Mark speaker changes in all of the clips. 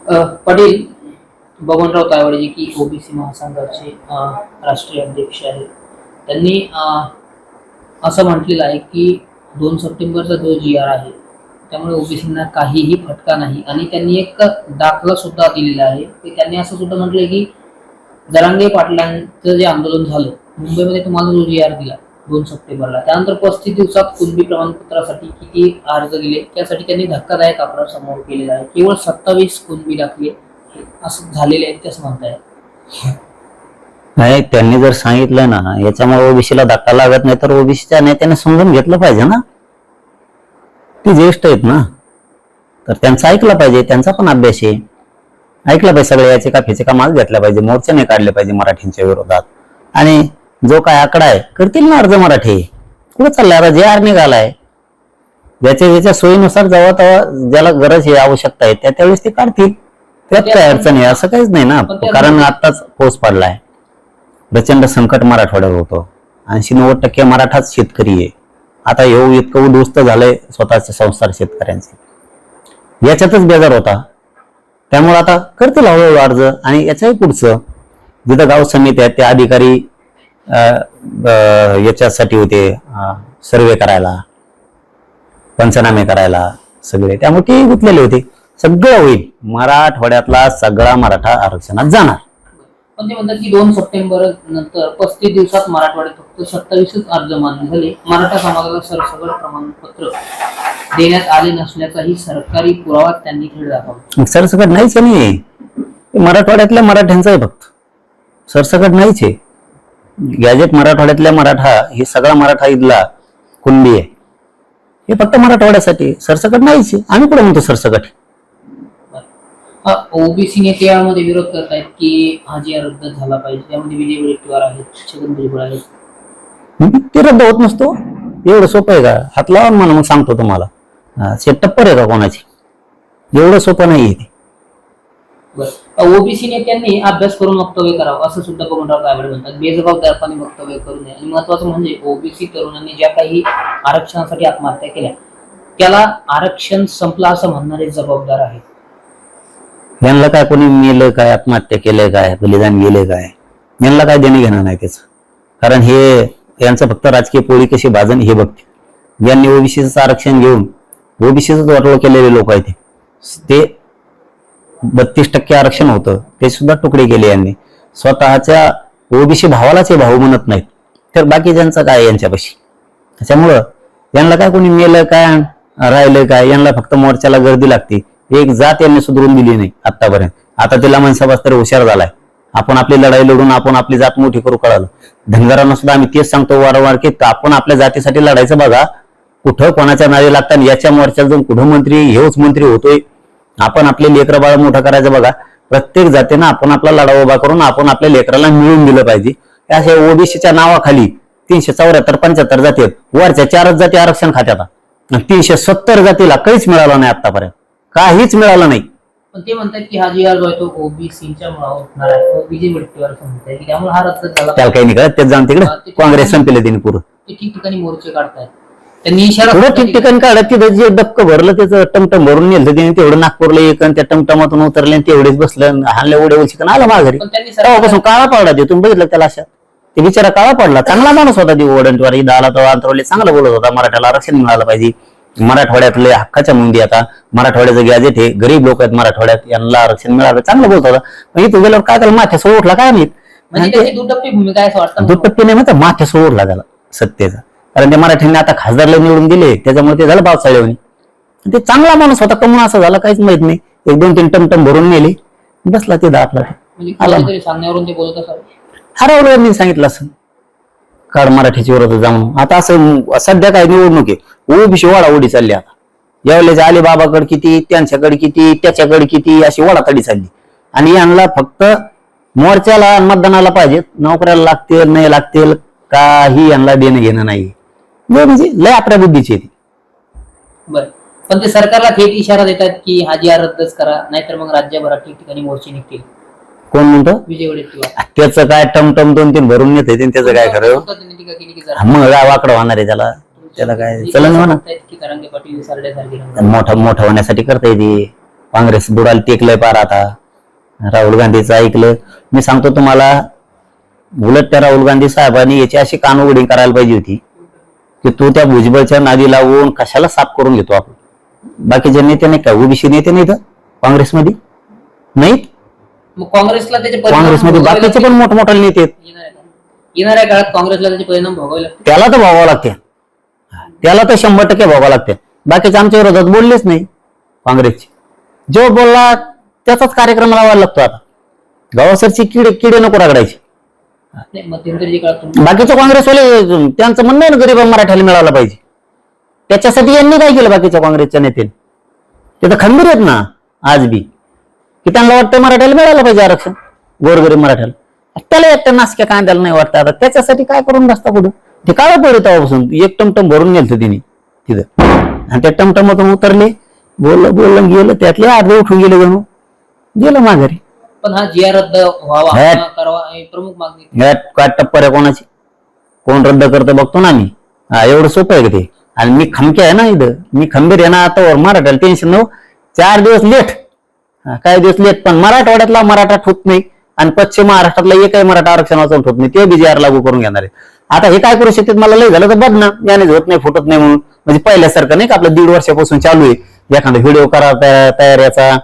Speaker 1: पाटील बबनराव तायवाडे जे की ओबीसी महासंघाचे राष्ट्रीय अध्यक्ष आहेत, त्यांनी असं म्हटलेलं आहे की 2 सप्टेंबरचा जो GR आहे त्यामुळे ओबीसींना काहीही फटका नाही. आणि त्यांनी एक दाखला सुद्धा दिलेला आहे की त्यांनी असं सुद्धा म्हटलंय की जरांगे पाटलांचं जे आंदोलन झालं मुंबईमध्ये, तुम्हाला जो GR दिला 2 सप्टेंबरला, त्यानंतर 35 दिवसात कुणबी प्रमाणपत्रासाठी किती अर्ज दिले त्यासाठी त्यांनी धक्कादायक आकडा समोर केलेला आहे. केवळ 27 कुणबी दाखले असं झालेले आहेत असं म्हणताय.
Speaker 2: नाही, त्यांनी जर सांगितलं ना याच्यामुळे ओबीसीला धक्का लागत नाही, तर ओबीसीच्या नेत्याने समजून घेतलं पाहिजे ना. ती ज्येष्ठ आहेत ना, तर त्यांचं ऐकलं पाहिजे. त्यांचा पण अभ्यास आहे, ऐकलं पाहिजे. सगळे याचे का फेचे का माल घेतला पाहिजे, मोर्चाने काढले पाहिजे मराठींच्या विरोधात. आणि जो काय आकडा आहे करतील ना अर्ज मराठी. कुठं चाललाय आता GR निघालाय, ज्याच्या सोयीनुसार जेव्हा तेव्हा ज्याला गरज आहे आवश्यकता आहे त्यावेळेस ते काढतील. त्यात काय अडचण आहे असं काहीच नाही ना. कारण आताच पाऊस पडलाय, प्रचंड संकट मराठवाड्यावर होतं. 80-90% मराठाच शेतकरी आहे. आता इतकं उद्ध्वस्त झालंय स्वतःचे संसार शेतकऱ्यांचे, याच्यातच बेजार होता. त्यामुळे आता करतील हळूहळू अर्ज. आणि याच्याही पुढचं जिथं गाव समिती आहेत त्या अधिकारी याच्यासाठी होते, सर्वे करायला, पंचनामे करायला सगळे, त्यामुळे ते गुंतलेले होते. सगळं होईल, मराठवाड्यातला सगळा मराठा आरक्षणात जाणार.
Speaker 1: पण ते म्हणतात की 2 सप्टेंबर नंतर 35 दिवसात मराठवाड्यात फक्त 27 अर्ज मान्य झाले. मराठा समाजाला सरसकट प्रमाणपत्र देण्यात आले नसल्याचाही सरकारी पुरावा त्यांनी खेळ दाखवला.
Speaker 2: सरसकट नाहीच नाही, मराठवाड्यातल्या मराठ्यांचा आहे फक्त, सरसकट नाहीच आहे. गॅजेट मराठवाड्यातल्या मराठा हे सगळा मराठा इथला कुणबी आहे, हे फक्त मराठवाड्यासाठी. सरसकट नाहीच आहे. आम्ही कुठे म्हणतो सरसकट.
Speaker 1: ओबीसी नेते यामध्ये विरोध करतायत की हा GR रद्द झाला पाहिजे. त्यामध्ये विजय वडेट्टीवार आहेत, छगन भुजबळ आहेत.
Speaker 2: ते रद्द होत नसतो. एवढं सोपं आहे का? हात लावा म्हणा, मग सांगतो तुम्हाला. टप्पर आहे का कोणाची? एवढं सोपं नाही आहे ते.
Speaker 1: ओबीसी नेत्यांनी अभ्यास करून वक्तव्य करावं असं सुद्धा बबनराव तायवाडे म्हणतात. बेजबाबदारपणे वक्तव्य करू नये. आणि महत्वाचं म्हणजे ओबीसी तरुणांनी ज्या काही आरक्षणासाठी आत्महत्या केल्या त्याला आरक्षण संपलं असं म्हणणारे जबाबदार आहेत.
Speaker 2: यांना काय कोणी मेलं काय, आत्महत्या केलंय काय, बलिदान गेले काय, यांना काय देणं घेणं नाही त्याचं. कारण हे यांचं फक्त राजकीय पोळी कशी भाजन हे बघते. ज्यांनी ओबीसीचं आरक्षण घेऊन ओबीसीच वाटोळ केलेले लोक आहेत ते 32% आरक्षण होतं ते सुद्धा तुकडे केले यांनी. स्वतःच्या ओबीसी भावालाच हे भाऊ म्हणत नाहीत, तर बाकीच्यांचं काय यांच्यापाशी. त्याच्यामुळं यांना काय कोणी मेलं काय, राहिलं काय, यांना फक्त मोर्चाला गर्दी लागते. एक जात यांनी सुधारून दिली नाही आतापर्यंत. आता तिला मनसभाच तरी हुशार झालाय. आपण आपली लढाई लढून आपण आपली जात मोठी करू कळालं. धनगरांना सुद्धा आम्ही तेच सांगतो वारंवार की आपण आपल्या जातीसाठी लढायचं बघा. कुठं कोणाच्या नावे लागतात, याच्या मोर्चात जाऊन कुठं मंत्री हेच मंत्री होतोय. आपण आपले लेकरं बाळ मोठं करायचं बघा. प्रत्येक जातीनं आपण आपला लढा उभा करून आपण आपल्या लेकराला मिळून दिलं पाहिजे. अशा ओबीसीच्या नावाखाली 374-75 जाती आहेत, वरच्या 4च जाती आरक्षण खात्यात. 370 जातीला काहीच मिळालं नाही आतापर्यंत, काहीच मिळालं नाही.
Speaker 1: पण ते म्हणतात की हा GR जो आहे तो ओबीसीच्या मुळे होणार आहे. विजय वडेट्टीवार असं म्हणतात की त्यामुळे हा रद्द झाला.
Speaker 2: त्याला काही नाही कळत, तेच जाऊन तिकडे काँग्रेस संपले तिने पुरं.
Speaker 1: ते ठिकठिकाणी मोर्चे काढतायत. त्यांनी इशारा
Speaker 2: पुढं ठिकठिकाणी काढत, तिथं जे डबक भरलं त्याचं टमटम भरून नेलं तिने, तेवढं नागपूरला एक आणि त्या टमटमातून उतरले तेवढेच बसलं, हाणल्या उड्या उलशिकन आलं माघारी. तेव्हापासून काळा पडला ते. तुम्ही बघितलं त्याला अशा ते बिचारा काळा पडला. चांगला माणूस होता ती वडंटवार. इथं आला तर अंतरवले चांगला बोलत होता, मराठ्याला आरक्षण मिळालं पाहिजे, मराठवाड्यातले हक्काच्या मुंडी. आता मराठवाड्याचं गॅजेट आहे, गरीब लोक आहेत मराठवाड्यात, यांना आरक्षण मिळालं, चांगलं बोलत होता. मग इथं गेल्यावर काय त्याला माथ्यासोड उठला काय माहित.
Speaker 1: दुटप्पी भूमिका आहे असं वाटतं.
Speaker 2: दुटप्पी नाही म्हणतात, माथ्यासोड उठला त्याला सत्तेचा. कारण ते मराठ्यांनी आता खासदारला निवडून दिले त्याच्यामुळे ते झालं पावसाळ्यावणी. ते चांगला माणूस होता, कमून असं झाला काहीच माहित नाही. 1-2-3 टमटम भरून नेले, बसला ते आपला.
Speaker 1: सांगण्यावरून ते बोलत असावे.
Speaker 2: हरवलं मी सांगितलं असं काळ मराठीची विरोधात जाऊन. आता असं सध्या काय निवडणूक आहे, ओबीसी वाडाओढी चालली. आता यावेळेला अलिबाबाकडे किती, त्यांच्याकडे किती, त्याच्याकडे किती, अशी वडातडी चालली. आणि यांना फक्त मोर्चाला मतदानाला पाहिजेत, नोकऱ्याला लागतील नाही लागतील काही यांना देणं घेणं नाही. म्हणजे लय आपल्या बुद्धीची ती.
Speaker 1: बरं, पण ते सरकारला थेट इशारा देतात की हा GR रद्दच करा, नाहीतर मग राज्यभरात ठिकठिकाणी मोर्चे निघतील.
Speaker 2: कोण म्हणतो?
Speaker 1: विजय वडेट्टीवार.
Speaker 2: त्याचं काय टमटम 2-3 भरून नेते त्याचं काय खरं. मग वाकडं होणार आहे त्याला काय चलन म्हणा. मोठं होण्यासाठी करता येते. काँग्रेस बुडाला टेकलंय पार आता. राहुल गांधीचं ऐकलं. मी सांगतो तुम्हाला, उलट त्या राहुल गांधी साहेबांनी याची अशी कानउघडी करायला पाहिजे होती की तू त्या भुजबळच्या नादी लावून कशाला साफ करून घेतो आपण. बाकीचे नेते नाही का, ओबीसी नेते नाहीत काँग्रेसमध्ये, नाहीत.
Speaker 1: मग काँग्रेसला त्याचे परिणाम
Speaker 2: काँग्रेसमध्ये
Speaker 1: भोगावे
Speaker 2: बाकीचे पण मोठमोठे नेते आहेत.
Speaker 1: येणाऱ्या काळात काँग्रेसला त्याचे परिणाम भोगावे लागतील.
Speaker 2: त्याला तर भोगावं लागते, त्याला तर 100% भोगावं लागते. बाकीचे आमच्या विरोधात बोललेच नाही काँग्रेसचे. जो बोलला त्याचाच कार्यक्रम लावायला लागतो आता. गावासरची किडे नको रगडायचे.
Speaker 1: नाही, मध्यंतरी काळात
Speaker 2: बाकीचे काँग्रेसवाले त्यांचं म्हणणं आहे ना, गरीब मराठ्याला मिळालं पाहिजे. त्याच्यासाठी यांनी काय केलं बाकीच्या काँग्रेसच्या नेत्यांनी? ते तर खंबीर आहेत ना आज बी, की त्यांना वाटतं मराठ्याला मिळालं पाहिजे आरक्षण, गोरगरीब मराठ्याला. त्याला एकट्या नासक्या कांद्याला नाही वाटतं आता. त्याच्यासाठी काय करून बसता कुठं? ते काळं पडत तेव्हापासून एक टमटम भरून गेलं तिने तिथं, आणि त्या टमटमातून उतरले, बोललं गेलं, त्यातले अर्धे उठून गेले, जणू गेलं माघारी.
Speaker 1: पण हा जी आर रद्द व्हावा करावा ही प्रमुख मागणी.
Speaker 2: काय टप्पर आहे कोणाची? कोण रद्द करतं बघतो ना मी. एवढं सोपं आहे का ते? आणि मी खमके आहे ना इथं, मी खंबीर आहे ना. आता मराठ्याला टेन्शन नव्ह. 4 दिवस लेट, काही दिवस लेट, पण मराठवाड्यातला मराठा ठोत नाही आणि पश्चिम महाराष्ट्रातला एकही मराठा आरक्षणाचा ठोत नाही. ते BJR लागू करून घेणार आहे. आता हे काय करू शकतात? मला लय झालं तर बदनाम, याने होत नाही, फुटत नाही म्हणून. म्हणजे पहिल्यासारखं नाही का आपलं 1.5 वर्षापासून चालू आहे. एखादा व्हिडिओ करा तयार, याचा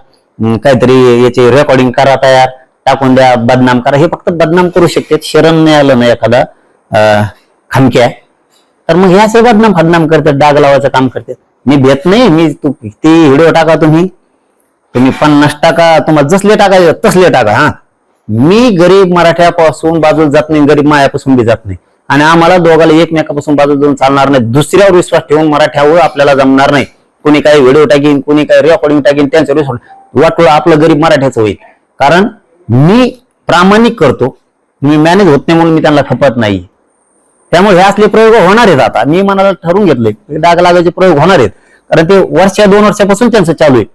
Speaker 2: काहीतरी याची रेकॉर्डिंग करा तयार, टाकून द्या, बदनाम करा. हे फक्त बदनाम करू शकतात. शरण नाही आलं ना एखादा खमक्या, तर मग हे असे बदनाम करतात, डाग लावायचं काम करतात. मी भेट नाही. मी ती व्हिडिओ टाका, तुम्ही 50 टाका, तुम्हाला जसले टाकायचे तसले टाका. हा, मी गरीब मराठ्यापासून बाजूला जात नाही, गरीब मायापासून बी जात नाही. आणि आम्हाला दोघाला एकमेकापासून बाजूला जाऊन चालणार नाही. दुसऱ्यावर विश्वास ठेवून मराठ्यावर आपल्याला जमणार नाही. कुणी काही व्हिडिओ टाकीन, कुणी काही रेकॉर्डिंग टाकीन, त्यांचं वाटलं आपलं गरीब मराठ्याचं होईल. कारण मी प्रामाणिक करतो, मी मॅनेज होत नाही म्हणून मी त्यांना खपत नाही. त्यामुळे हे असले प्रयोग होणार आहेत. आता मी मनाला ठरवून घेतलंय, डाग लागायचे प्रयोग होणार आहेत. कारण ते 2 वर्षापासून त्यांचं चालू आहे.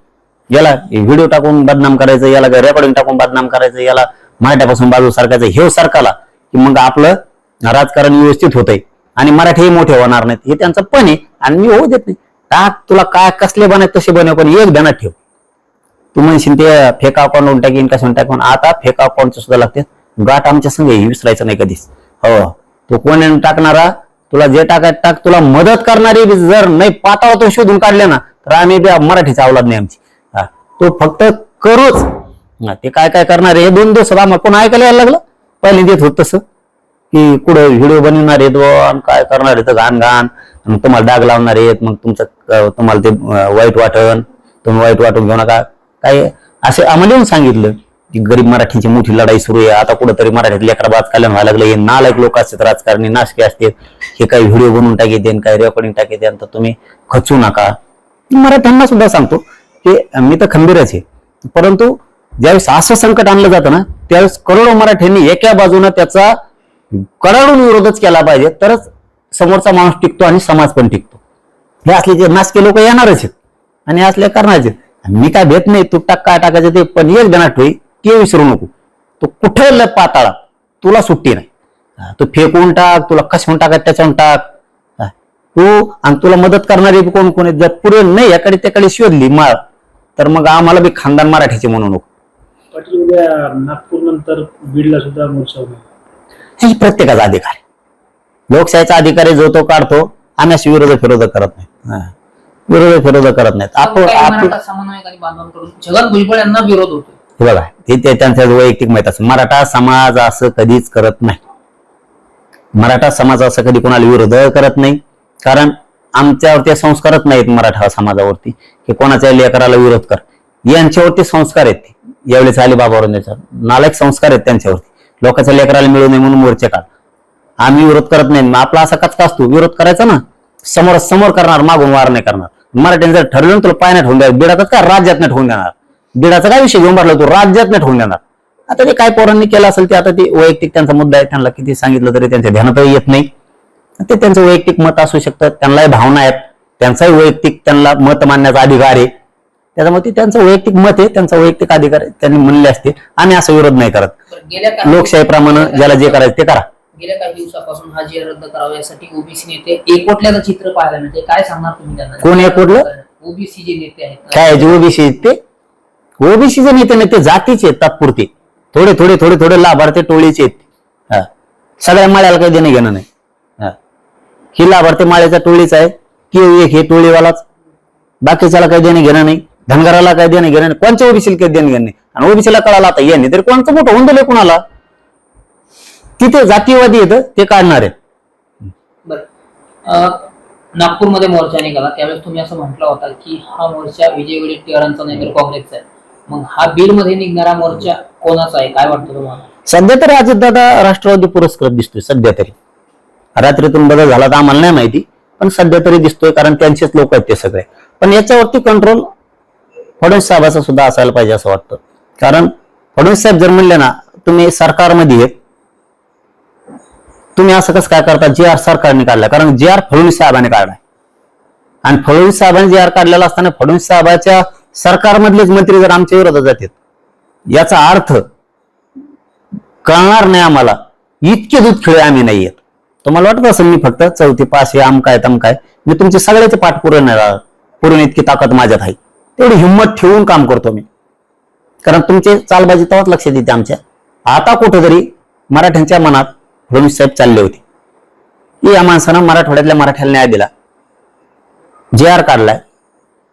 Speaker 2: याला व्हिडिओ टाकून बदनाम करायचं, याला रेकॉर्डिंग टाकून बदनाम करायचं, याला मराठ्यापासून बाजू सरकायचं. हे सरकारला की मग आपलं राजकारण व्यवस्थित होतंय आणि मराठी मोठे होणार नाहीत. हे त्यांचं पण आहे आणि मी होऊ देत नाही. टाक, तुला काय कसले बनाय तसे बनव, पण एक ध्यानात ठेव. तू म्हणशील ते फेक अकाउंट टाकीन कशाने टाकून, आता फेक अकाउंटचं सुद्धा लागते. गाठ आमच्या संघ विसरायचं नाही कधीच. हो, तो कोण टाकणारा, तुला जे टाकायचं टाक. तुला मदत करणारी जर नाही पाताळ तो शोधून काढले ना, तर आम्ही मराठीचा अवलाद नाही आमची. तो फक्त करूच. ते काय करणार आहे 2 दिवस आम्हाला कोण ऐकायला यायला लागलं. पहिले देत होत तसं की कुठं व्हिडिओ बनवणार आहेत आणि काय करणार आहेत घाण मग तुम्हाला डाग लावणार आहेत, मग तुम्हाला ते वाईट वाटण, तुम्ही वाईट वाटून घेऊ नका. काय असे आम्हाला येऊन सांगितलं की गरीब मराठीची मोठी लढाई सुरू आहे. आता कुठंतरी मराठीत लेकराबाद कल्याण व्हायला लागलं. हे नालायक लोक असतात, राजकारणी नाशके असतात, हे काही व्हिडिओ बनवून टाकेत, काही रेकॉर्डिंग टाकेत, तर तुम्ही खचू नका. मराठ्यांना सुद्धा सांगतो की मी तर खंबीरच आहे, परंतु ज्यावेळेस असं संकट आणलं जातं ना, त्यावेळेस करोडो मराठ्यांनी एका बाजूने त्याचा कडाडून विरोधच केला पाहिजे, तरच समोरचा माणूस टिकतो आणि समाज पण टिकतो. हे असले जे नासके लोक येणारच आहेत आणि असले करणारच आहेत. मी काय भेट नाही, तू टाक काय टाकायचं ते, पण एक जणात ठेवी ते विसरू नको. तू कुठे पाताळा, तुला सुट्टी नाही. तू फेकून टाक, तुला कशाहून टाकायचं त्याच्याहून टाक. तू आणि तुला मदत करणारे कोण कोण आहेत, जर पुरे नाही याकडे त्याकडे शोधली माळ, तर मग आम्हाला बी खानदान मराठीचे म्हणू नको.
Speaker 3: पाटील, उद्या नागपूर नंतर बीडला सुद्धा मोर्चा होईल.
Speaker 2: हे प्रत्येकाचा अधिकार आहे. लोकशाहीचा अधिकार आहे, जो तो काढतो. आम्ही अशी विरोधक करत नाही. विरोधक करत नाहीत.
Speaker 1: मराठा समन्वयकांनी बांधवांकडून छगन भुजबळ यांना विरोध होतो.
Speaker 2: हे बघा, ते त्यांचं वैयक्तिक माहित असं. मराठा समाज असं कधीच करत नाही. मराठा समाज असं कधी कोणाला विरोध करत नाही. कारण आमच्यावरती संस्कारच नाहीत मराठा समाजावरती की कोणाच्या लेकराला विरोध कर. यांच्यावरती संस्कार आहेत. यावेळेस अलिबाबावर नालायक संस्कार आहेत त्यांच्यावरती. लोकांच्या लेकराला मिळू नये म्हणून मोर्चे काढ. आम्ही विरोध करत नाही. आपला असा कचका असतो, विरोध करायचा ना, समोर करणार, मागून वार नाही करणार. मराठ्यांनी जर ठरवलं तुला पाय नाही ठेवून द्या, बिडातच का राज्यात नाही ठेवून देणार. बिडाचा काय विषय घेऊन भरला, तू राज्यात नाही ठेवून देणार. आता ते काय पोरांनी केलं असेल ते आता ते वैयक्तिक त्यांचा मुद्दा आहे. त्यांना किती सांगितलं तरी त्यांच्या ध्यानातही येत नाही. ते त्यांचं वैयक्तिक मत असू शकतं, त्यांनाही भावना आहेत, त्यांचाही वैयक्तिक त्यांना मत मानण्याचा अधिकार आहे. त्याच्यामुळे ते त्यांचं वैयक्तिक मत आहे, त्यांचा वैयक्तिक अधिकार आहे, त्यांनी म्हणले असते. आम्ही असं विरोध नाही करत. लोकशाहीप्रमाणे ज्याला जे करायचं ते करा.
Speaker 1: गेल्या काही दिवसापासून हा जी रद्द करावा यासाठी ओबीसी नेते एकवटल्याचं चित्र पाहायला मिळते. काय सांगणार तुम्ही त्यांना?
Speaker 2: कोण एकवटलं?
Speaker 1: ओबीसी जे नेते आहेत
Speaker 2: काय ओबीसी ते ओबीसीचे नेते नाही, ते जातीचे आहेत तात्पुरते, थोडे थोडे थोडे थोडे लाभार्थी टोळीचे आहेत. हा, सगळ्या माळ्याला काही देणं घेणं नाही. हा, ही लाभार्थी माळ्याच्या टोळीचा आहे की एक हे टोळीवालाच, बाकीच्याला काही देणं घेणं नाही, धनगराला काही देणं घेणं नाही, कोणत्या ओबीसीला काही देणं घेणं नाही. आणि ओबीसीला कळाला आता यांनी तरी कोणतं मोठं होऊन दिलं कुणाला, तिथे जातीवादी येतं ते काढणार आहे.
Speaker 1: बरं, नागपूरमध्ये मोर्चा निघाला त्यावेळेस तुम्ही असं म्हटलं होता की हा मोर्चा विजय वडेट्टीवारांचा नाही तर काँग्रेसचा आहे. मग हा बीडमध्ये निघणारा मोर्चा कोणाचा आहे, काय वाटतं तुम्हाला?
Speaker 2: सध्या तरी अजितदादा राष्ट्रवादी पुरस्कृत दिसतोय सध्या तरी. रात्रीतून बदल झाला तर आम्हाला नाही माहिती, पण सध्या तरी दिसतोय, कारण त्यांचेच लोक आहेत ते सगळे. पण याच्यावरती कंट्रोल फडणवीस साहेबाचा सुद्धा असायला पाहिजे असं वाटतं. कारण फडणवीस साहेब जर म्हणले ना तुम्ही सरकारमध्ये आहेत, तुम्ही असं कसं काय करता, जे आर सरकारने काढला, कारण जे आर फडणवीस साहेबांनी काढलाय. आणि फडणवीस साहेबांनी जे आर काढलेला असताना फडणवीस साहेबांच्या सरकारमधलेच मंत्री जर आमच्या विरोधात जातात, याचा अर्थ कळणार नाही आम्हाला. इतके दूध खेळे आम्ही नाही येत. तुम्हाला वाटत असेल मी फक्त चौथी पास आहे आमकाय तमकाय, मी तुमचे सगळ्याचे पाठ पुरून इतकी ताकद माझ्यात आहे, तेवढी हिंमत ठेवून काम करतो मी. कारण तुमचे चालबाजी तेव्हाच लक्ष देते आमच्या. आता कुठेतरी मराठ्यांच्या मनात फडणवीस साहेब चालले होते की या माणसानं मराठवाड्यातल्या मराठ्याला न्याय दिला, जे आर काढलाय,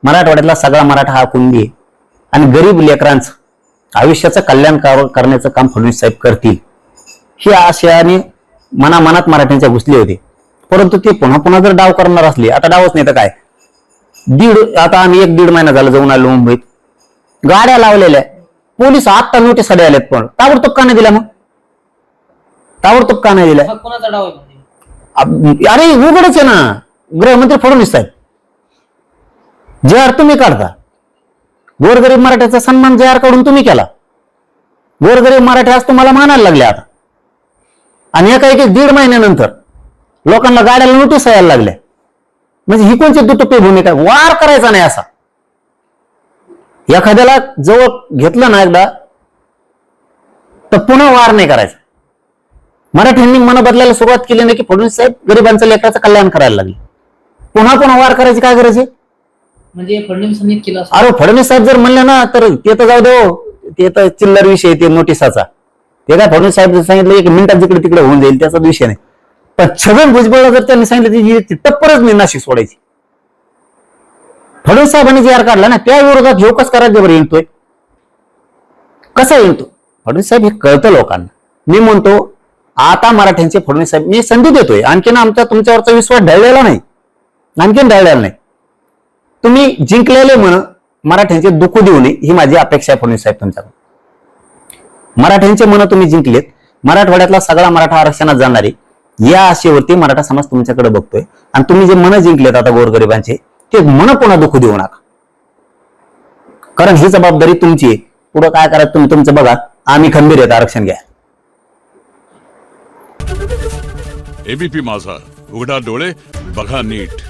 Speaker 2: मराठवाड्यातला सगळा मराठा हा कुणबी आहे आणि गरीब लेकरांचं आयुष्याचं कल्याण करण्याचं काम फडणवीस साहेब करतील ही आशयाने मनामनात मराठ्यांच्या घुसली होती. परंतु ते पुन्हा पुन्हा जर डाव करणार असले, आता डावच नाही तर काय, आता आम्ही 1-1.5 महिना झाला जाऊन आलो मुंबईत, गाड्या लावलेल्या, पोलीस आत्ता नोटीस आल्यात, पण ताबडतोब का नाही दिल्या? मग ताबडतोब का नाही दिल्या?
Speaker 1: हा कोणाचा डाव आहे म्हणजे?
Speaker 2: अरे उघडच आहे ना, गृहमंत्री फडणवीस साहेब. जे आर तुम्ही काढता, गोरगरीब मराठ्याचा सन्मान जे आर काढून तुम्ही केला, गोरगरीब मराठी आज तुम्हाला मानायला लागले आता. आणि एका 1-1.5 महिन्यानंतर लोकांना गाड्याला नोटीस यायला लागल्या. म्हणजे ही कोणती दुटप्पी भूमिका? वार करायचा नाही असा. एखाद्याला जवळ घेतलं ना एकदा तर पुन्हा वार नाही करायचा. मराठ्यांनी मन बदलायला सुरुवात केली नाही की फडणवीस साहेब गरिबांचं लेकराचं कल्याण करायला लागले. पुन्हा पुन्हा वार करायची काय गरज आहे?
Speaker 1: म्हणजे फडणवीसांनी केलं असं?
Speaker 2: अरे फडणवीस साहेब जर म्हणले ना तर ते तर जाऊ देऊ, ते तर चिल्लर विषय ते नोटिसाचा. ते काय फडणवीस साहेब सांगितलं 1 मिनिटात जिकडे तिकडे होऊन जाईल त्याचा विषय नाही. पण छगन भुजबळला जर त्यांनी सांगितलं ती टप्परच नाही नाशिक सोडायची. फडणवीस साहेबांनी जे आर काढला ना त्या विरोधात हे कसं करायचं बरं येतोय? कसा येतो फडणवीस साहेब? हे कळतं लोकांना. मी म्हणतो आता मराठ्यांचे फडणवीस साहेब मी संधी देतोय. आणखीन आमचा तुमच्यावरचा विश्वास ढळलेला नाही, आणखीन ढळलेला नाही. तुम्ही जिंकलेले म्हण मराठ्यांचे दुःख देऊ नये ही माझी अपेक्षा आहे फडणवीस साहेब तुमच्याकडून. मराठ्यांचे मन तुम्ही जिंकलेत, मराठवाड्यातला सगळा मराठा आरक्षणात जाणारे या आशेवरती मराठा समाज तुमच्याकडे बघतोय. आणि तुम्ही जे मन जिंकलेत आता गोरगरिबांचे ते मन पुन्हा दुःख देऊ नका, कारण ही जबाबदारी तुमची आहे. पुढं काय करायचं तुम्ही तुमचं बघा, आम्ही खंबीर आहेत, आरक्षण घ्या.
Speaker 4: एबीपी माझा, उघडा डोळे बघा नीट.